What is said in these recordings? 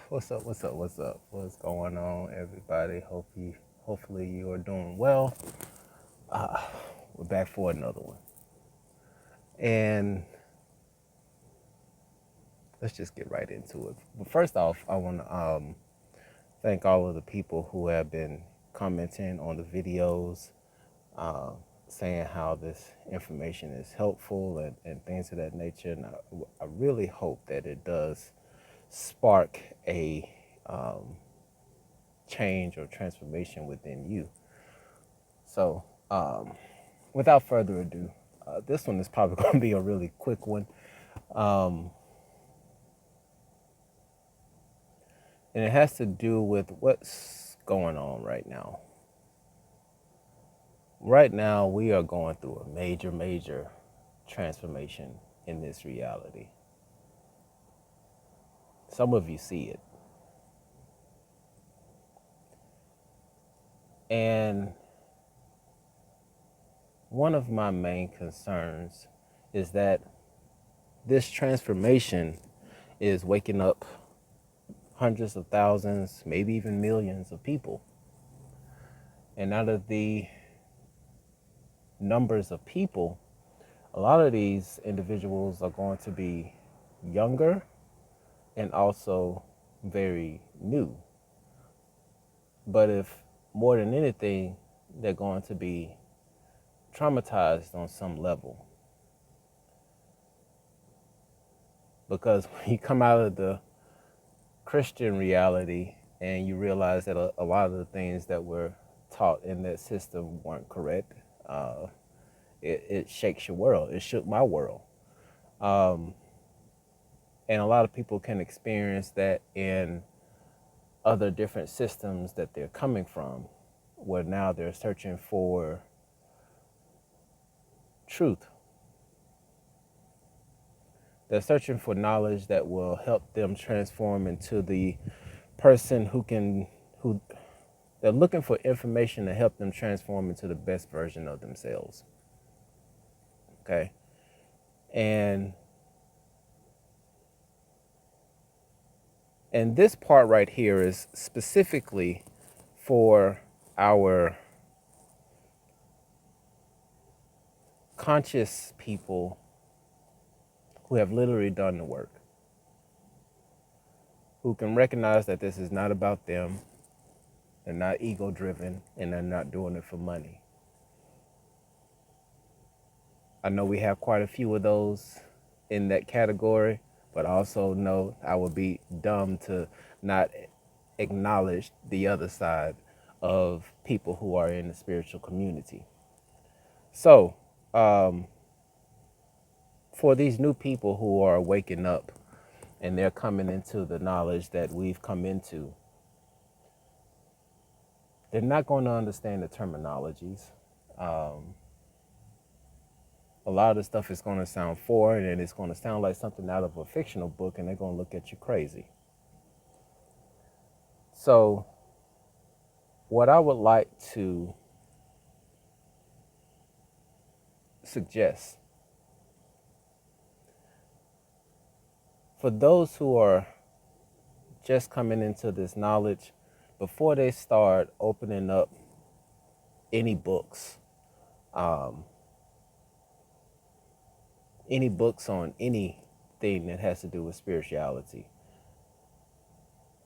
What's up? What's going on, everybody? Hopefully you are doing well. We're back for another one, and let's just get right into it. But first off, I want to thank all of the people who have been commenting on the videos, uh, saying how this information is helpful and things of that nature. And I really hope that it does spark a change or transformation within you. So, without further ado, this one is probably going to be a really quick one. And it has to do with what's going on right now. Right now, we are going through a major transformation in this reality. Some of you see it. And one of my main concerns is that this transformation is waking up hundreds of thousands, maybe even millions of people. And out of the numbers of people, a lot of these individuals are going to be younger and also very new. But if more than anything, they're going to be traumatized on some level. Because when you come out of the Christian reality and you realize that a lot of the things that were taught in that system weren't correct, it shakes your world. It shook my world. And a lot of people can experience that in other different systems that they're coming from, where now they're searching for truth. They're searching for knowledge that will help them transform into the person who they're looking for information to help them transform into the best version of themselves. Okay. And this part right here is specifically for our conscious people who have literally done the work, who can recognize that this is not about them, they're not ego driven, and they're not doing it for money. I know we have quite a few of those in that category, but I also know I would be dumb to not acknowledge the other side of people who are in the spiritual community. So, for these new people who are waking up and they're coming into the knowledge that we've come into, they're not going to understand the terminologies. A lot of the stuff is going to sound foreign and it's going to sound like something out of a fictional book, and they're going to look at you crazy. So what I would like to suggest for those who are just coming into this knowledge, before they start opening up any books on anything that has to do with spirituality,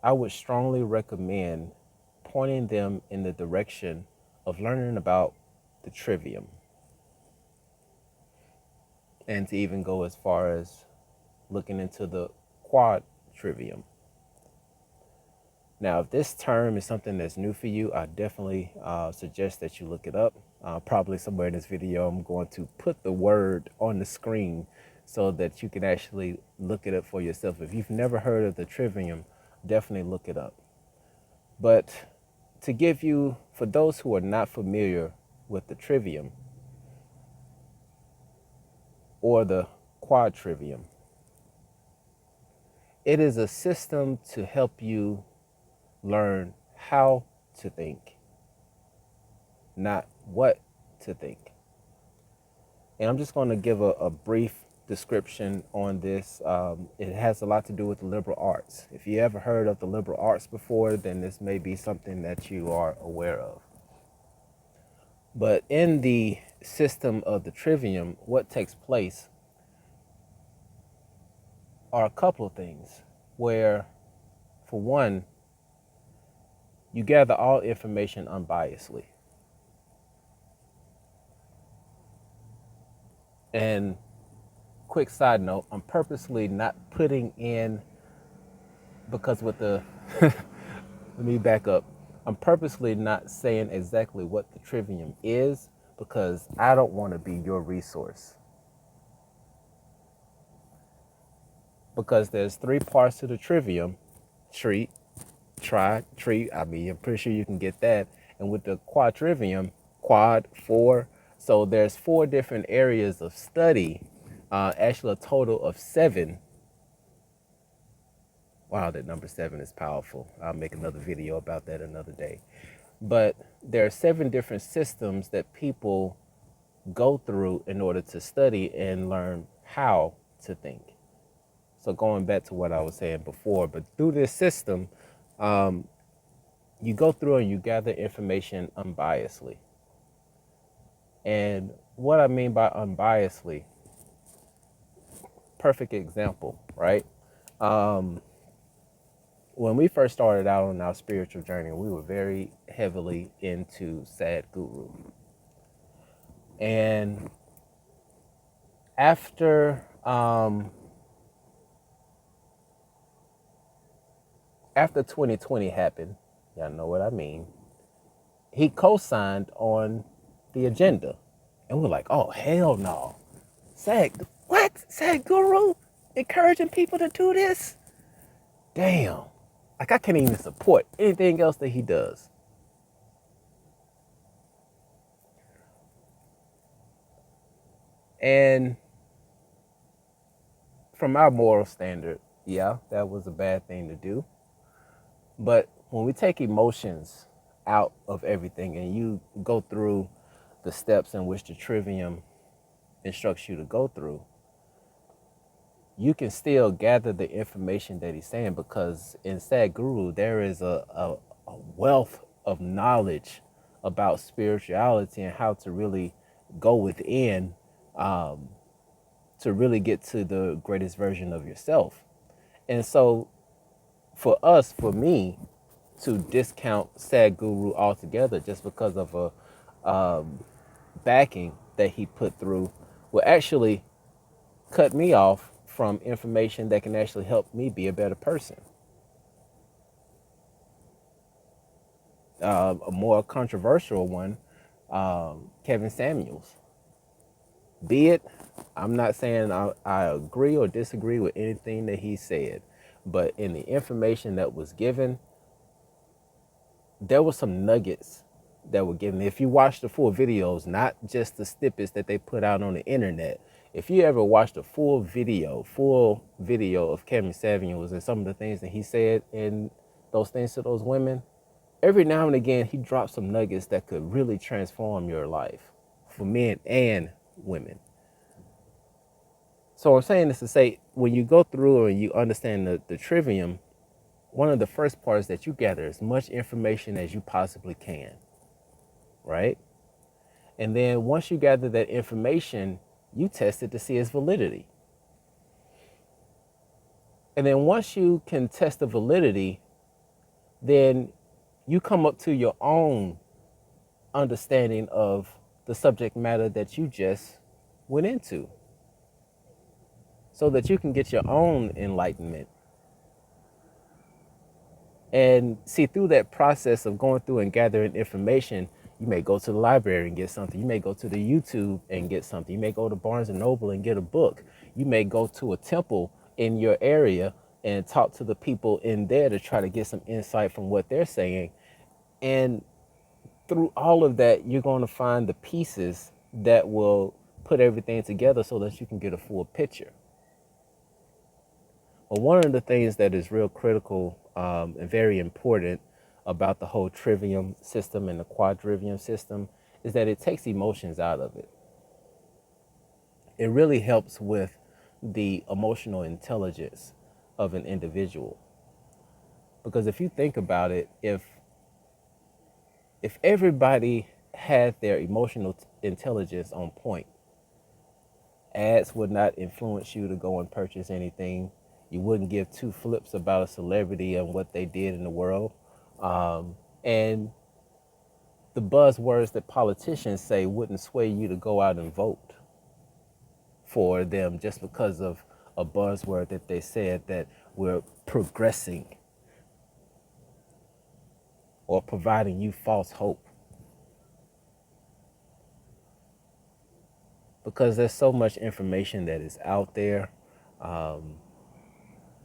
I would strongly recommend pointing them in the direction of learning about the trivium, and to even go as far as looking into the quad trivium. Now, if this term is something that's new for you, I definitely suggest that you look it up. Probably somewhere in this video, I'm going to put the word on the screen so that you can actually look it up for yourself. If you've never heard of the trivium, definitely look it up. But to give you, for those who are not familiar with the trivium or the quad trivium, it is a system to help you learn how to think, not what to think. And I'm just going to give a brief description on this. It has a lot to do with the liberal arts. If you ever heard of the liberal arts before, then this may be something that you are aware of. But in the system of the trivium, what takes place are a couple of things where, for one, you gather all information unbiasedly. And quick side note, I'm purposely not putting in, because with the, let me back up. I'm purposely not saying exactly what the trivium is because I don't want to be your resource. Because there's 3 parts to the trivium: treat, try, treat. I mean, I'm pretty sure you can get that. And with the quadrivium, quad, 4. So there's 4 different areas of study, actually a total of 7. Wow, that number 7 is powerful. I'll make another video about that another day. But there are 7 different systems that people go through in order to study and learn how to think. So going back to what I was saying before, but through this system, you go through and you gather information unbiasedly. And what I mean by unbiasedly, perfect example, right? When we first started out on our spiritual journey, we were very heavily into Sadhguru. And after 2020 happened, y'all know what I mean, he co-signed on the agenda. And we're like, oh, hell no. What? Sadhguru encouraging people to do this? Damn. Like, I can't even support anything else that he does. And from our moral standard, yeah, that was a bad thing to do. But when we take emotions out of everything and you go through the steps in which the trivium instructs you to go through, you can still gather the information that he's saying, because in Sadhguru, there is a wealth of knowledge about spirituality and how to really go within to really get to the greatest version of yourself. And so for me, to discount Sadhguru altogether just because of a backing that he put through will actually cut me off from information that can actually help me be a better person. A more controversial one, Kevin Samuels. Be it, I'm not saying I agree or disagree with anything that he said, but in the information that was given, there were some nuggets that were given. If you watch the full videos, not just the snippets that they put out on the internet, if you ever watched a full video of Kevin Samuels and some of the things that he said in those things to those women, every now and again, he dropped some nuggets that could really transform your life for men and women. So I'm saying this to say, when you go through and you understand the trivium, one of the first parts that you gather as much information as you possibly can, right? And then once you gather that information, you test it to see its validity. And then once you can test the validity, then you come up to your own understanding of the subject matter that you just went into, so that you can get your own enlightenment. And see, through that process of going through and gathering information, you may go to the library and get something. You may go to the YouTube and get something. You may go to Barnes and Noble and get a book. You may go to a temple in your area and talk to the people in there to try to get some insight from what they're saying. And through all of that, you're going to find the pieces that will put everything together so that you can get a full picture. Well, one of the things that is real critical and very important about the whole trivium system and the quadrivium system is that it takes emotions out of it. It really helps with the emotional intelligence of an individual. Because if you think about it, if everybody had their emotional intelligence on point, ads would not influence you to go and purchase anything. You wouldn't give two flips about a celebrity and what they did in the world. And the buzzwords that politicians say wouldn't sway you to go out and vote for them just because of a buzzword that they said that we're progressing or providing you false hope. Because there's so much information that is out there. A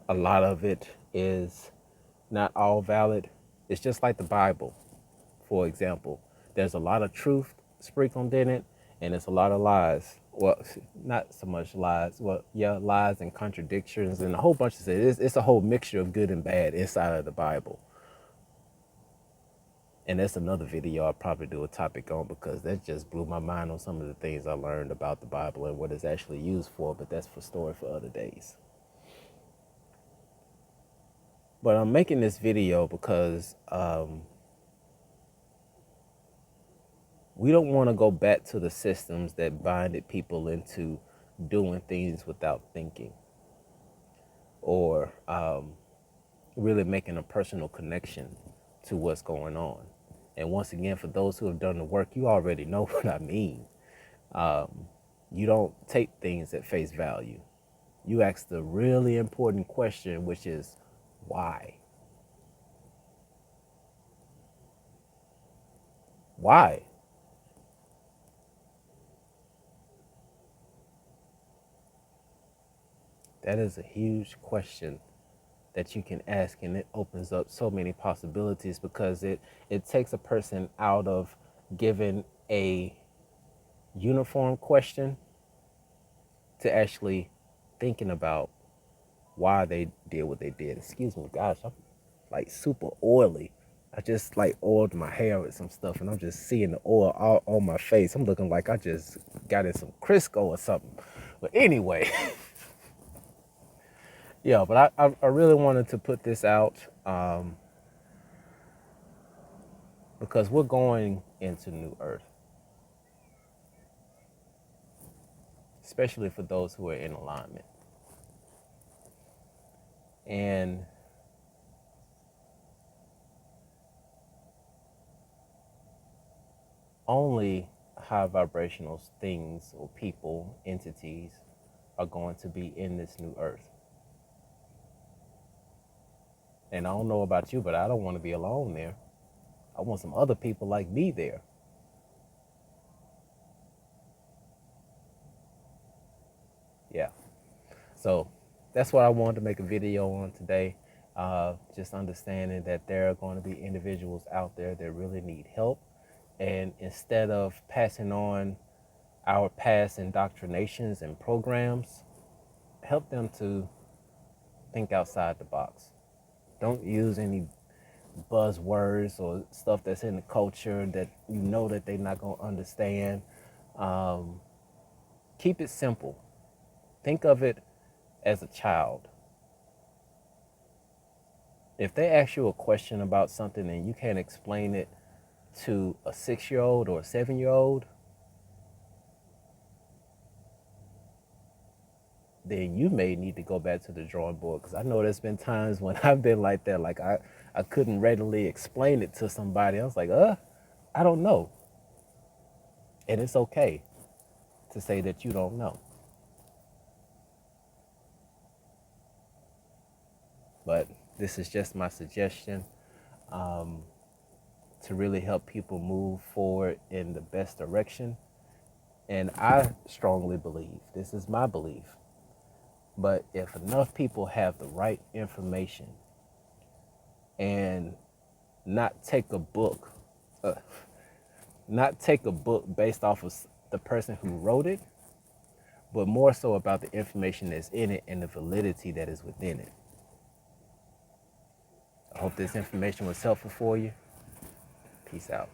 lot of it is not all valid. It's just like the Bible, for example. There's a lot of truth sprinkled in it, and it's a lot of lies. Well, not so much lies. Well, yeah, lies and contradictions and a whole bunch of things. It's a whole mixture of good and bad inside of the Bible. And that's another video I'll probably do a topic on, because that just blew my mind on some of the things I learned about the Bible and what it's actually used for, but that's for story for other days. But I'm making this video because we don't want to go back to the systems that binded people into doing things without thinking or really making a personal connection to what's going on. And once again, for those who have done the work, you already know what I mean. You don't take things at face value. You ask the really important question, which is why? Why? That is a huge question that you can ask, and it opens up so many possibilities, because it takes a person out of giving a uniform question to actually thinking about why they did what they did. Excuse me, gosh, I'm like super oily. I just like oiled my hair with some stuff, and I'm just seeing the oil all on my face. I'm looking like I just got in some Crisco or something. But anyway, yeah, but I really wanted to put this out because we're going into New Earth, especially for those who are in alignment. And only high vibrational things or people, entities are going to be in this New Earth. And I don't know about you, but I don't want to be alone there. I want some other people like me there. Yeah. So that's what I wanted to make a video on today. Just understanding that there are going to be individuals out there that really need help. And instead of passing on our past indoctrinations and programs, help them to think outside the box. Don't use any buzzwords or stuff that's in the culture that you know that they're not going to understand. Keep it simple. Think of it as a child. If they ask you a question about something and you can't explain it to a 6-year-old or a 7-year-old, then you may need to go back to the drawing board. Because I know there's been times when I've been like that, like I couldn't readily explain it to somebody. I was like, I don't know. And it's okay to say that you don't know. But this is just my suggestion to really help people move forward in the best direction. And I strongly believe, this is my belief, but if enough people have the right information and not take a book based off of the person who wrote it, but more so about the information that's in it and the validity that is within it. I hope this information was helpful for you. Peace out.